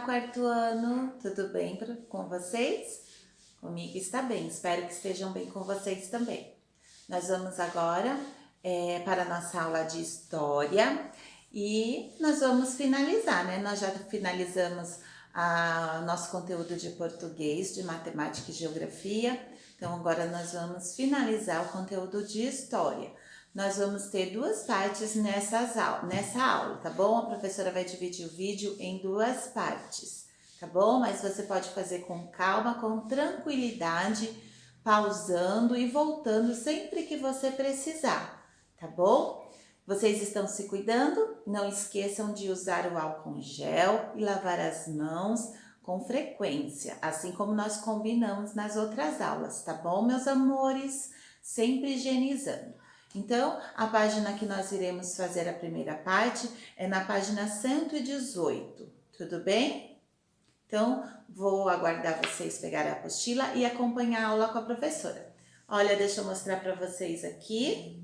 quarto ano, tudo bem com vocês? Comigo está bem, espero que estejam bem com vocês também. Nós vamos agora para a nossa aula de história e nós vamos finalizar, né? Nós já finalizamos nosso conteúdo de português, de matemática e geografia, então agora nós vamos finalizar o conteúdo de história. Nós vamos ter duas partes nessa aula, tá bom? A professora vai dividir o vídeo em duas partes, tá bom? Mas você pode fazer com calma, com tranquilidade, pausando e voltando sempre que você precisar, tá bom? Vocês estão se cuidando? Não esqueçam de usar o álcool gel e lavar as mãos com frequência, assim como nós combinamos nas outras aulas, tá bom, meus amores? Sempre higienizando. Então, a página que nós iremos fazer a primeira parte é na página 118, tudo bem? Então, vou aguardar vocês pegarem a apostila e acompanhar a aula com a professora. Olha, deixa eu mostrar para vocês aqui,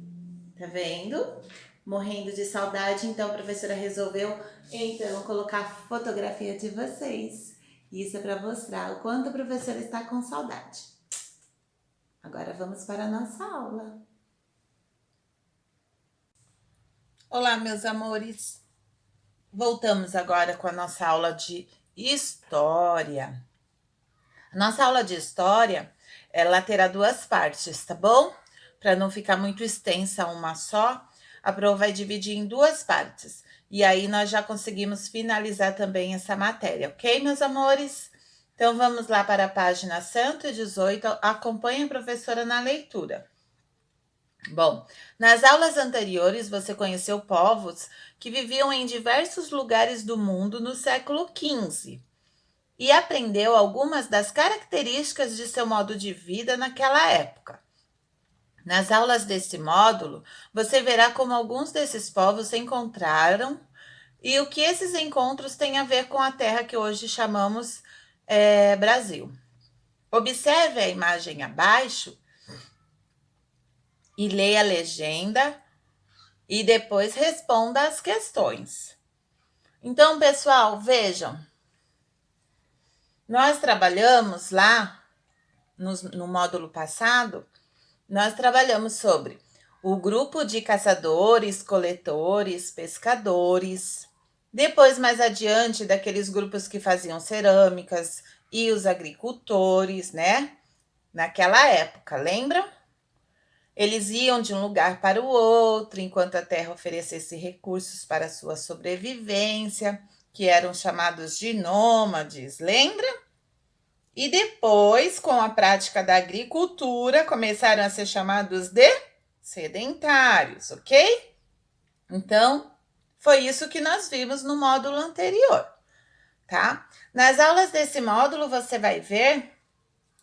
tá vendo? Morrendo de saudade, então a professora resolveu, então, colocar a fotografia de vocês. Isso é para mostrar o quanto a professora está com saudade. Agora vamos para a nossa aula. Olá, meus amores! Voltamos agora com a nossa aula de história. A nossa aula de história, ela terá duas partes, tá bom? Para não ficar muito extensa uma só, a prova vai dividir em duas partes. E aí nós já conseguimos finalizar também essa matéria, ok, meus amores? Então vamos lá para a página 118, acompanhe a professora na leitura. Bom, nas aulas anteriores você conheceu povos que viviam em diversos lugares do mundo no século XV e aprendeu algumas das características de seu modo de vida naquela época. Nas aulas deste módulo, você verá como alguns desses povos se encontraram e o que esses encontros têm a ver com a terra que hoje chamamos Brasil. Observe a imagem abaixo e leia a legenda e depois responda as questões. Então, pessoal, vejam. Nós trabalhamos lá, no módulo passado, nós trabalhamos sobre o grupo de caçadores, coletores, pescadores. Depois, mais adiante, daqueles grupos que faziam cerâmicas e os agricultores, né? Naquela época, lembram? Eles iam de um lugar para o outro, enquanto a terra oferecesse recursos para sua sobrevivência, que eram chamados de nômades, lembra? E depois, com a prática da agricultura, começaram a ser chamados de sedentários, ok? Então, foi isso que nós vimos no módulo anterior, tá? Nas aulas desse módulo, você vai ver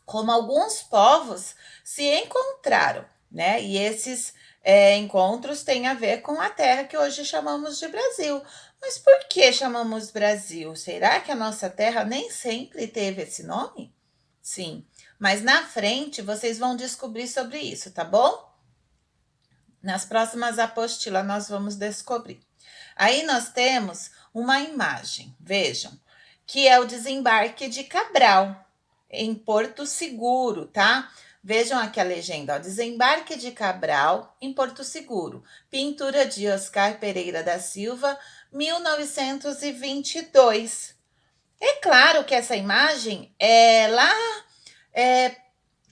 como alguns povos se encontraram, né? E esses encontros têm a ver com a terra que hoje chamamos de Brasil. Mas por que chamamos Brasil? Será que a nossa terra nem sempre teve esse nome? Sim, mas na frente vocês vão descobrir sobre isso, tá bom? Nas próximas apostilas nós vamos descobrir. Aí nós temos uma imagem, vejam, que é o desembarque de Cabral, em Porto Seguro, tá? Vejam aqui a legenda, ó, desembarque de Cabral em Porto Seguro, pintura de Oscar Pereira da Silva, 1922. É claro que essa imagem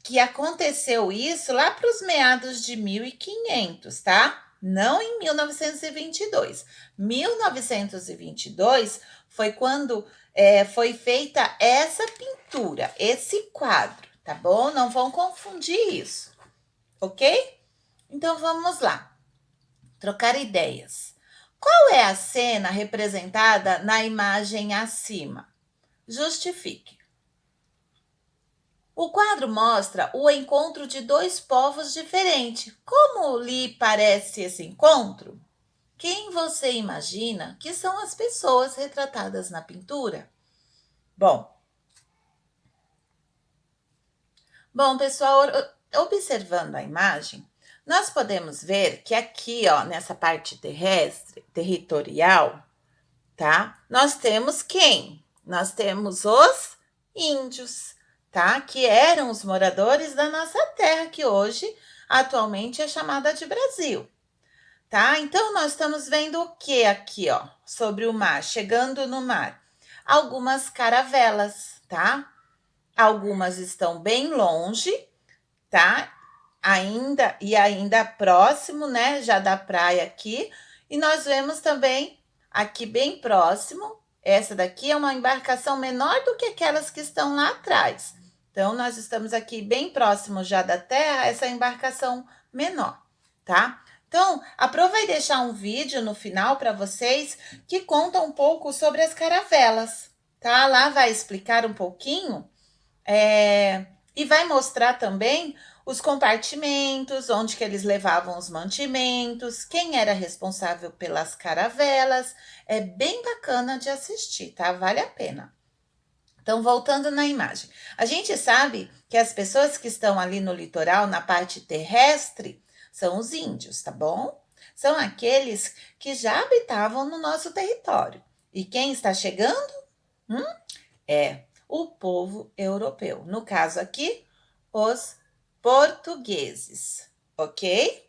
que aconteceu isso lá para os meados de 1500, tá? Não em 1922. 1922 foi quando foi feita essa pintura, esse quadro, tá bom? Não vão confundir isso, ok? Então vamos lá, trocar ideias. Qual é a cena representada na imagem acima? Justifique. O quadro mostra o encontro de dois povos diferentes. Como lhe parece esse encontro? Quem você imagina que são as pessoas retratadas na pintura? Bom, pessoal, observando a imagem, nós podemos ver que aqui, ó, nessa parte territorial, tá? Nós temos quem? nós temos os índios, tá? Que eram os moradores da nossa terra, que hoje, atualmente, é chamada de Brasil, tá? Então, nós estamos vendo o que aqui, ó, sobre o mar, chegando no mar? Algumas caravelas, tá? Algumas estão bem longe, tá? Ainda próximo, né? Já da praia aqui. E nós vemos também aqui bem próximo. Essa daqui é uma embarcação menor do que aquelas que estão lá atrás. Então, nós estamos aqui bem próximo já da terra, essa embarcação menor, tá? Então, aprova e deixar um vídeo no final para vocês que conta um pouco sobre as caravelas, tá? Lá vai explicar um pouquinho e vai mostrar também os compartimentos, onde que eles levavam os mantimentos, quem era responsável pelas caravelas. É bem bacana de assistir, tá? Vale a pena. Então, voltando na imagem. A gente sabe que as pessoas que estão ali no litoral, na parte terrestre, são os índios, tá bom? São aqueles que já habitavam no nosso território. E quem está chegando? É o povo europeu. No caso aqui, os portugueses, ok?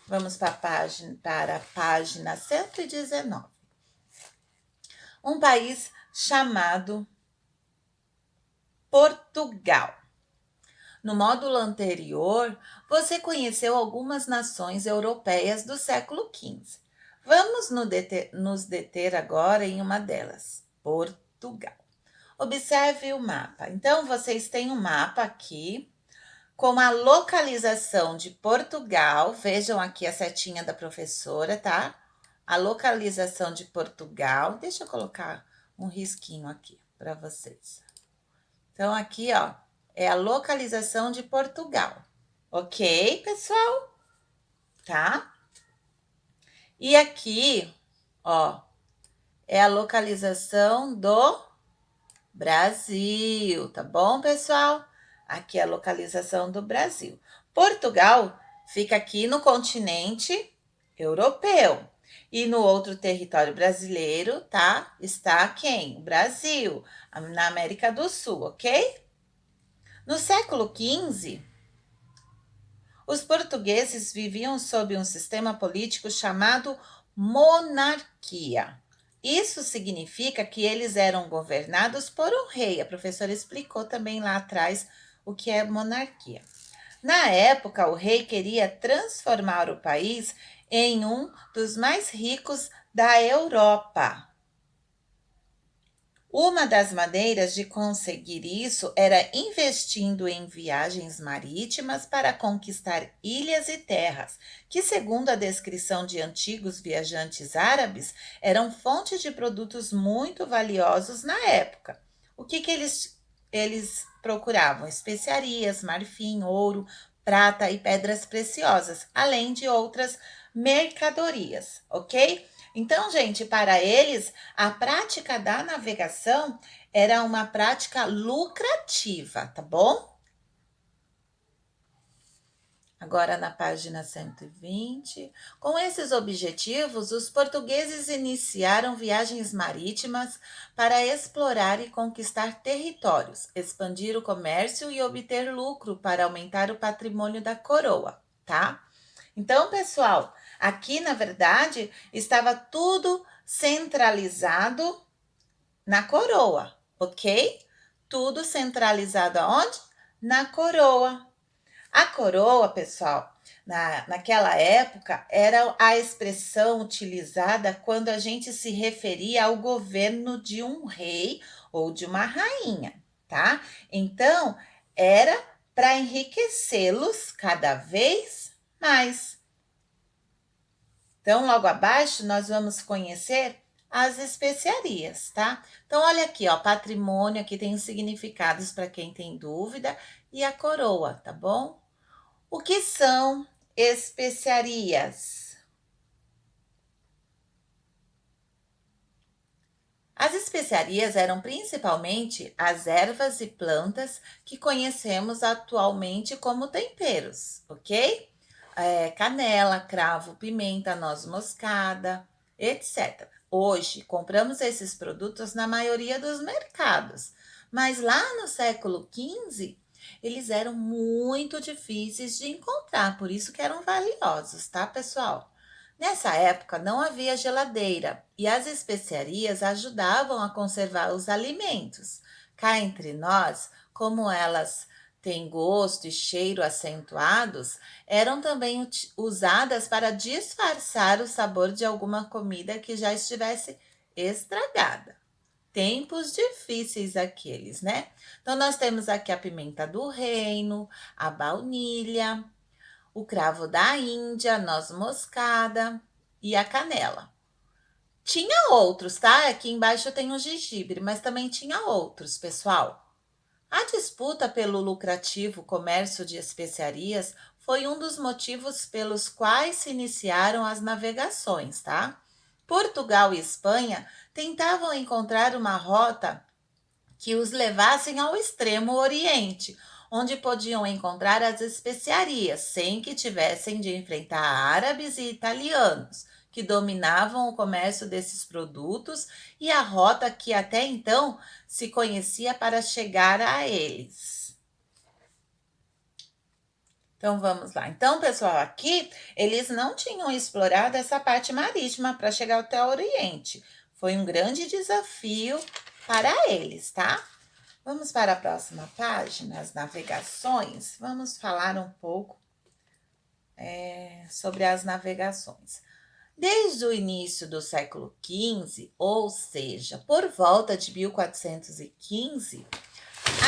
Vamos para a página 119. Um país chamado Portugal. No módulo anterior, você conheceu algumas nações europeias do século XV. Vamos nos deter agora em uma delas, Portugal. Observe o mapa. Então, vocês têm um mapa aqui com a localização de Portugal. Vejam aqui a setinha da professora, tá? A localização de Portugal. Deixa eu colocar um risquinho aqui para vocês. Então, aqui, ó, é a localização de Portugal. Ok, pessoal? Tá? E aqui, ó, é a localização do Brasil, tá bom, pessoal? Aqui é a localização do Brasil. Portugal fica aqui no continente europeu. E no outro território brasileiro, tá? Está quem? O Brasil, na América do Sul, ok? No século XV, os portugueses viviam sob um sistema político chamado monarquia. Isso significa que eles eram governados por um rei. A professora explicou também lá atrás o que é monarquia. Na época, o rei queria transformar o país em um dos mais ricos da Europa. Uma das maneiras de conseguir isso era investindo em viagens marítimas para conquistar ilhas e terras, que, segundo a descrição de antigos viajantes árabes, eram fonte de produtos muito valiosos na época. O que eles procuravam? Especiarias, marfim, ouro, prata e pedras preciosas, além de outras mercadorias, ok? Então, gente, para eles, a prática da navegação era uma prática lucrativa, tá bom? Agora na página 120. Com esses objetivos, os portugueses iniciaram viagens marítimas para explorar e conquistar territórios, expandir o comércio e obter lucro para aumentar o patrimônio da coroa, tá? Então, pessoal, aqui na verdade estava tudo centralizado na coroa, ok? Tudo centralizado aonde? Na coroa. A coroa, pessoal, naquela época, era a expressão utilizada quando a gente se referia ao governo de um rei ou de uma rainha, tá? Então, era para enriquecê-los cada vez mais. Então, logo abaixo, nós vamos conhecer as especiarias, tá? Então, olha aqui, ó, patrimônio, aqui tem os significados para quem tem dúvida, e a coroa, tá bom? O que são especiarias? As especiarias eram principalmente as ervas e plantas que conhecemos atualmente como temperos, ok? Canela, cravo, pimenta, noz moscada, etc. Hoje, compramos esses produtos na maioria dos mercados, mas lá no século XV, eles eram muito difíceis de encontrar, por isso que eram valiosos, tá, pessoal? Nessa época não havia geladeira e as especiarias ajudavam a conservar os alimentos. Cá entre nós, como elas têm gosto e cheiro acentuados, eram também usadas para disfarçar o sabor de alguma comida que já estivesse estragada. Tempos difíceis aqueles, né? Então, nós temos aqui a pimenta do reino, a baunilha, o cravo da Índia, a noz moscada e a canela. Tinha outros, tá? Aqui embaixo tem o gengibre, mas também tinha outros, pessoal. A disputa pelo lucrativo comércio de especiarias foi um dos motivos pelos quais se iniciaram as navegações, tá? Portugal e Espanha tentavam encontrar uma rota que os levassem ao extremo oriente, onde podiam encontrar as especiarias, sem que tivessem de enfrentar árabes e italianos, que dominavam o comércio desses produtos e a rota que até então se conhecia para chegar a eles. Então vamos lá. Então, pessoal, aqui eles não tinham explorado essa parte marítima para chegar até o Oriente. Foi um grande desafio para eles, tá? Vamos para a próxima página, as navegações. Vamos falar um pouco sobre as navegações. Desde o início do século XV, ou seja, por volta de 1415,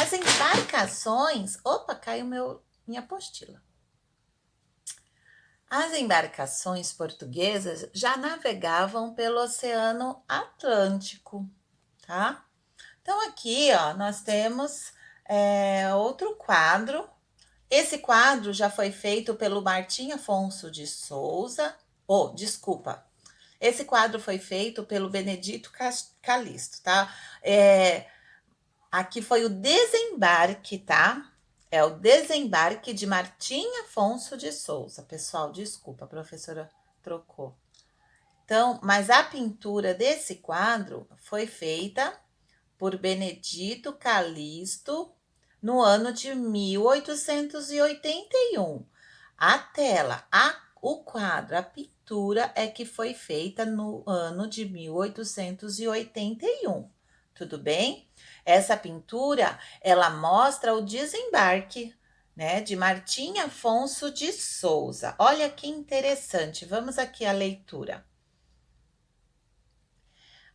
as embarcações... Opa, caiu minha apostila. As embarcações portuguesas já navegavam pelo Oceano Atlântico, tá? Então, aqui, ó, nós temos outro quadro. Esse quadro já foi feito pelo Martim Afonso de Souza. Desculpa. Esse quadro foi feito pelo Benedito Calixto, tá? Aqui foi o desembarque, tá? É o desembarque de Martim Afonso de Souza. Pessoal, desculpa, a professora trocou. Então, mas a pintura desse quadro foi feita por Benedito Calixto no ano de 1881. A tela, o quadro, a pintura é que foi feita no ano de 1881. Tudo bem? Essa pintura, ela mostra o desembarque, né, de Martim Afonso de Souza. Olha que interessante. Vamos aqui à leitura.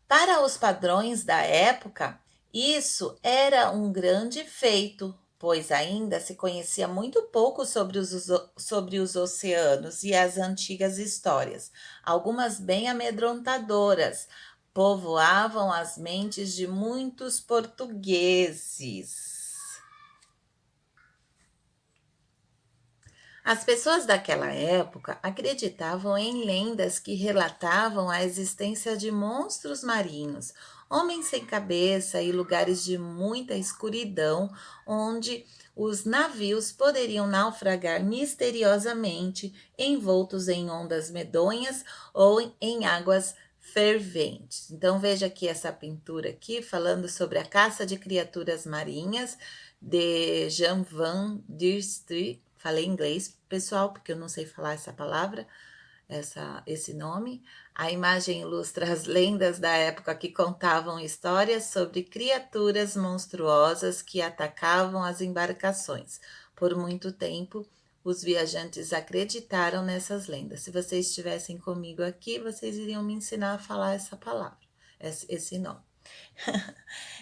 Para os padrões da época, isso era um grande feito, pois ainda se conhecia muito pouco sobre os oceanos e as antigas histórias, algumas bem amedrontadoras, povoavam as mentes de muitos portugueses. As pessoas daquela época acreditavam em lendas que relatavam a existência de monstros marinhos, homens sem cabeça e lugares de muita escuridão, onde os navios poderiam naufragar misteriosamente, envoltos em ondas medonhas ou em águas ferventes. Então veja aqui essa pintura aqui falando sobre a caça de criaturas marinhas de Jan van der Steur. Falei inglês, pessoal, porque eu não sei falar essa palavra, esse nome. A imagem ilustra as lendas da época que contavam histórias sobre criaturas monstruosas que atacavam as embarcações. Por muito tempo, os viajantes acreditaram nessas lendas. Se vocês estivessem comigo aqui, vocês iriam me ensinar a falar essa palavra, esse nome.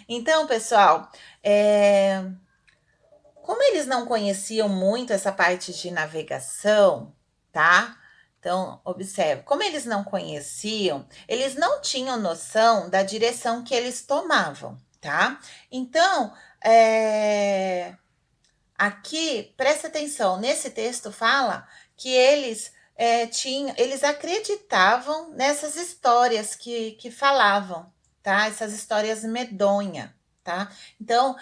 Então, pessoal, como eles não conheciam muito essa parte de navegação, tá? Então, observe, como eles não conheciam, eles não tinham noção da direção que eles tomavam, tá? Então, aqui, presta atenção, nesse texto fala que eles eles acreditavam nessas histórias que falavam, tá? Essas histórias medonhas. Tá? Então,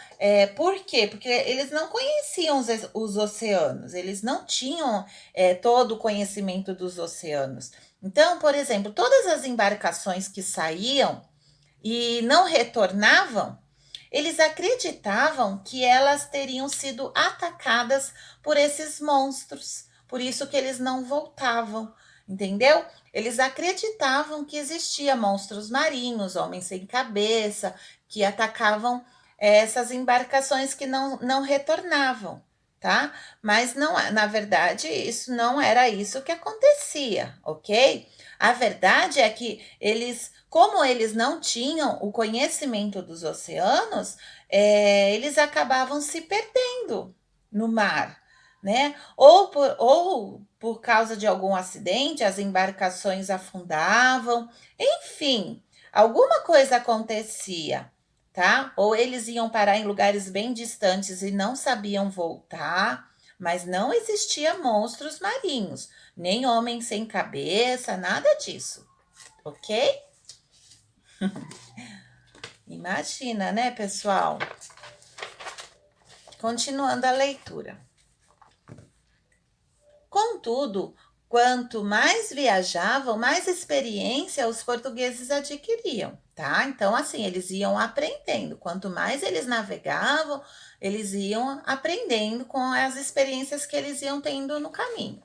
por quê? Porque eles não conheciam os oceanos, eles não tinham todo o conhecimento dos oceanos. Então, por exemplo, todas as embarcações que saíam e não retornavam, eles acreditavam que elas teriam sido atacadas por esses monstros, por isso que eles não voltavam, entendeu? Eles acreditavam que existia monstros marinhos, homens sem cabeça, que atacavam essas embarcações que não retornavam, tá? Mas não, na verdade, isso não era isso que acontecia, ok? A verdade é que eles, como eles não tinham o conhecimento dos oceanos, eles acabavam se perdendo no mar, né? Ou por causa de algum acidente, as embarcações afundavam, enfim, alguma coisa acontecia, tá? Ou eles iam parar em lugares bem distantes e não sabiam voltar, mas não existia monstros marinhos, nem homem sem cabeça, nada disso, ok? Imagina, né, pessoal? Continuando a leitura. Contudo, quanto mais viajavam, mais experiência os portugueses adquiriam, tá? Então, assim, eles iam aprendendo. Quanto mais eles navegavam, eles iam aprendendo com as experiências que eles iam tendo no caminho.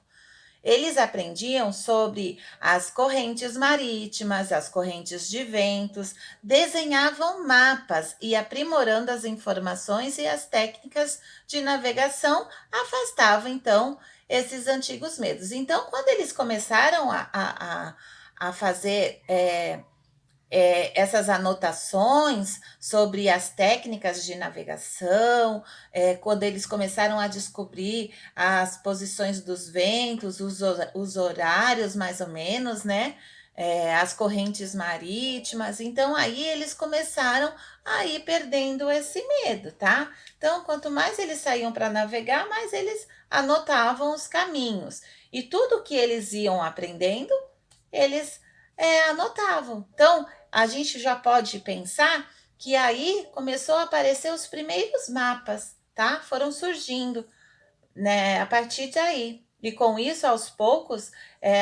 Eles aprendiam sobre as correntes marítimas, as correntes de ventos, desenhavam mapas e, aprimorando as informações e as técnicas de navegação, afastavam então esses antigos medos. Então, quando eles começaram a fazer essas anotações sobre as técnicas de navegação, quando eles começaram a descobrir as posições dos ventos, os horários mais ou menos, né? As correntes marítimas. Então, aí eles começaram a ir perdendo esse medo, tá? Então, quanto mais eles saíam para navegar, mais eles anotavam os caminhos. E tudo que eles iam aprendendo, eles anotavam. Então, a gente já pode pensar que aí começou a aparecer os primeiros mapas, tá? Foram surgindo, né, a partir daí. E com isso, aos poucos,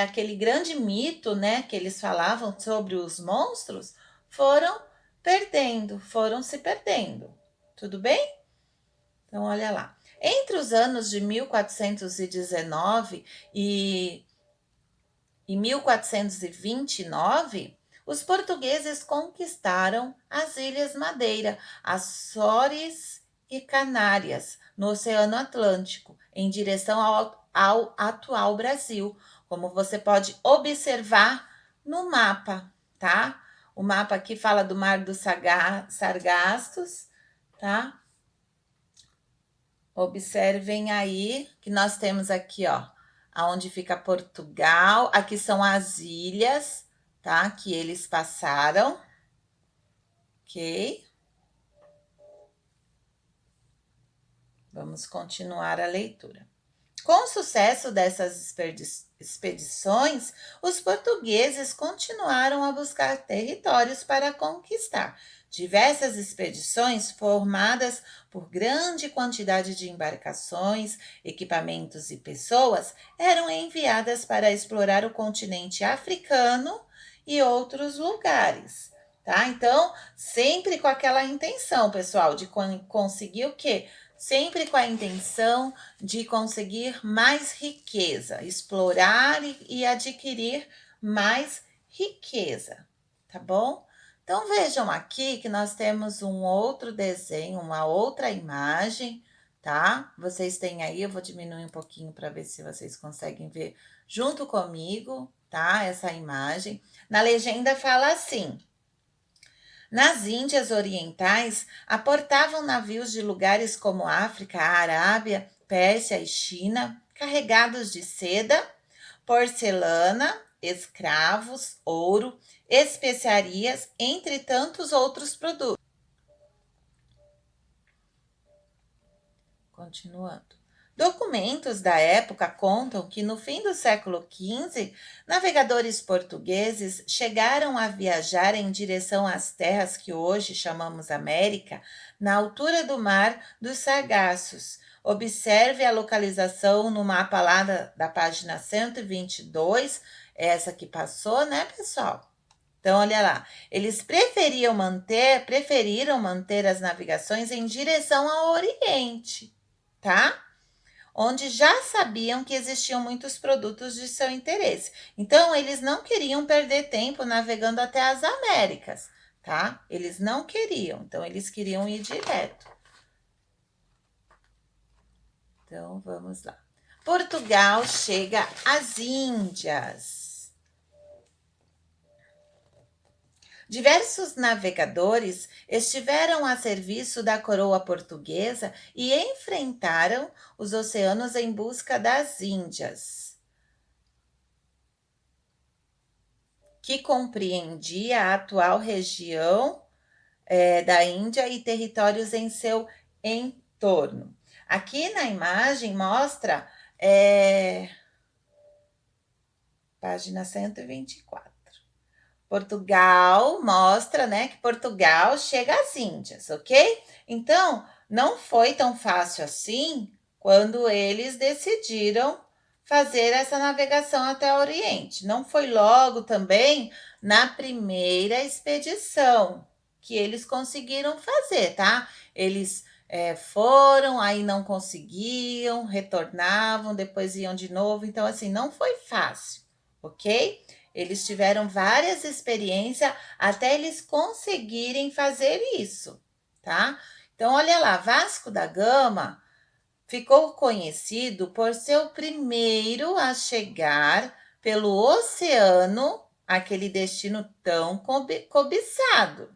aquele grande mito, né, que eles falavam sobre os monstros, foram perdendo, foram se perdendo. Tudo bem? Então, olha lá. Entre os anos de 1419 e 1429, os portugueses conquistaram as Ilhas Madeira, Açores e Canárias, no Oceano Atlântico, em direção ao atual Brasil, como você pode observar no mapa, tá? O mapa aqui fala do Mar dos Sargastos, tá? Observem aí que nós temos aqui, ó, aonde fica Portugal. Aqui são as ilhas, tá? Que eles passaram, ok? Vamos continuar a leitura. Com o sucesso dessas expedições, os portugueses continuaram a buscar territórios para conquistar. Diversas expedições, formadas por grande quantidade de embarcações, equipamentos e pessoas, eram enviadas para explorar o continente africano e outros lugares. Tá? Então, sempre com aquela intenção, pessoal, de conseguir o quê? Sempre com a intenção de conseguir mais riqueza, explorar e adquirir mais riqueza, tá bom? Então vejam aqui que nós temos um outro desenho, uma outra imagem, tá? Vocês têm aí, eu vou diminuir um pouquinho para ver se vocês conseguem ver junto comigo, tá? Essa imagem. Na legenda fala assim: nas Índias Orientais, aportavam navios de lugares como África, Arábia, Pérsia e China, carregados de seda, porcelana, escravos, ouro, especiarias, entre tantos outros produtos. Continuando. Documentos da época contam que no fim do século XV, navegadores portugueses chegaram a viajar em direção às terras que hoje chamamos América, na altura do mar dos Sargassos. Observe a localização no mapa lá da página 122, essa que passou, né, pessoal? Então, olha lá, eles preferiram manter as navegações em direção ao Oriente, tá? Onde já sabiam que existiam muitos produtos de seu interesse. Então, eles não queriam perder tempo navegando até as Américas, tá? Eles não queriam, então eles queriam ir direto. Então, vamos lá. Portugal chega às Índias. Diversos navegadores estiveram a serviço da coroa portuguesa e enfrentaram os oceanos em busca das Índias, que compreendia a atual região da Índia e territórios em seu entorno. Aqui na imagem mostra página 124. Portugal mostra, né, que Portugal chega às Índias, ok? Então, não foi tão fácil assim quando eles decidiram fazer essa navegação até o Oriente. Não foi logo também na primeira expedição que eles conseguiram fazer, tá? Eles foram, aí não conseguiam, retornavam, depois iam de novo. Então, assim, não foi fácil, ok? Eles tiveram várias experiências até eles conseguirem fazer isso, tá? Então, olha lá, Vasco da Gama ficou conhecido por ser o primeiro a chegar pelo oceano, aquele destino tão cobiçado.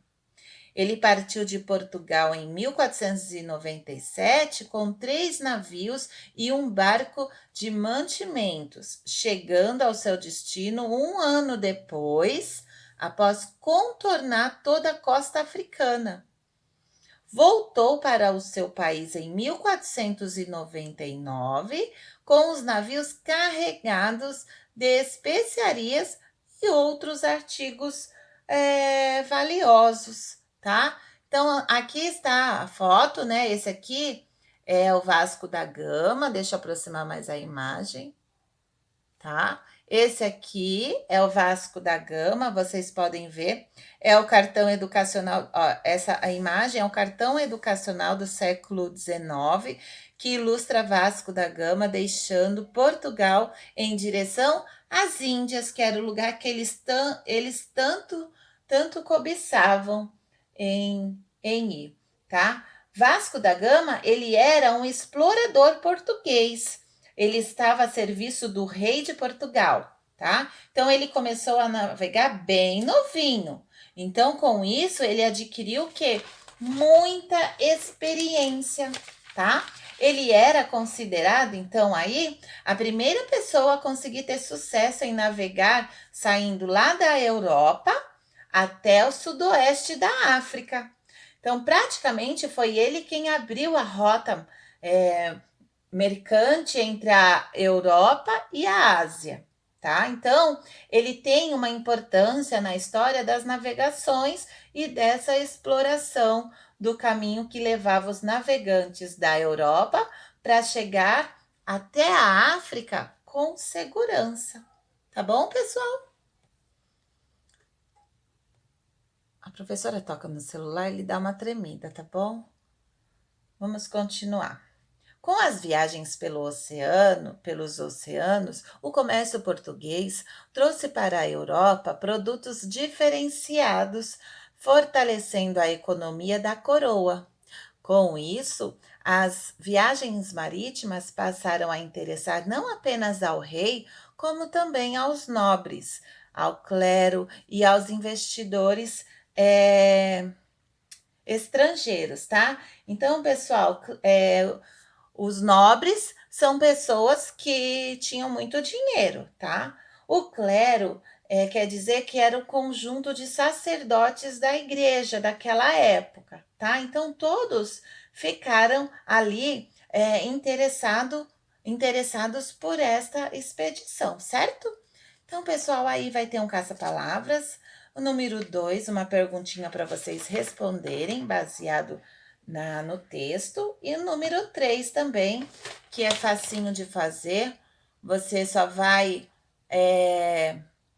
Ele partiu de Portugal em 1497 com 3 navios e um barco de mantimentos, chegando ao seu destino um ano depois, após contornar toda a costa africana. Voltou para o seu país em 1499 com os navios carregados de especiarias e outros artigos valiosos, tá? Então, aqui está a foto, né? Esse aqui é o Vasco da Gama. Deixa eu aproximar mais a imagem, tá? Esse aqui é o Vasco da Gama, vocês podem ver. É o cartão educacional, ó, a imagem é o cartão educacional do século XIX, que ilustra Vasco da Gama deixando Portugal em direção às Índias, que era o lugar que eles tanto cobiçavam em ir, tá? Vasco da Gama, ele era um explorador português. Ele estava a serviço do rei de Portugal, tá? Então ele começou a navegar bem novinho. Então, com isso, ele adquiriu o quê? Muita experiência, tá? Ele era considerado, então, aí, a primeira pessoa a conseguir ter sucesso em navegar saindo lá da Europa até o sudoeste da África. Então, praticamente foi ele quem abriu a rota mercante entre a Europa e a Ásia, tá? Então, ele tem uma importância na história das navegações e dessa exploração do caminho que levava os navegantes da Europa para chegar até a África com segurança. Tá bom, pessoal? A professora toca no celular e ele dá uma tremida, tá bom? Vamos continuar. Com as viagens pelos oceanos, o comércio português trouxe para a Europa produtos diferenciados, fortalecendo a economia da coroa. Com isso, as viagens marítimas passaram a interessar não apenas ao rei, como também aos nobres, ao clero e aos investidores estrangeiros, tá? Então, pessoal, os nobres são pessoas que tinham muito dinheiro, tá? O clero quer dizer que era o conjunto de sacerdotes da igreja daquela época, tá? Então, todos ficaram ali interessados por esta expedição, certo? Então, pessoal, aí vai ter um caça-palavras. O número 2, uma perguntinha para vocês responderem, baseado no texto. E o número 3 também, que é facinho de fazer. Você só vai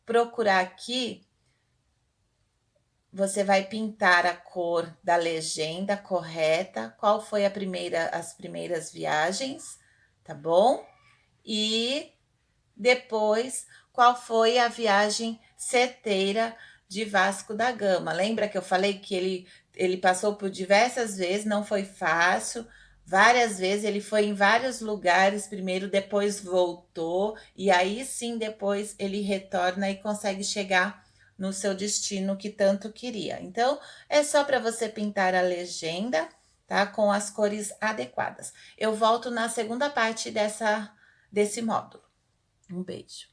procurar aqui, você vai pintar a cor da legenda correta, qual foi as primeiras viagens, tá bom? E depois, qual foi a viagem certeira de Vasco da Gama? Lembra que eu falei que ele passou por diversas vezes, não foi fácil, várias vezes, ele foi em vários lugares primeiro, depois voltou, e aí sim, depois ele retorna e consegue chegar no seu destino que tanto queria. Então, é só para você pintar a legenda, tá? Com as cores adequadas. Eu volto na segunda parte desse módulo. Um beijo.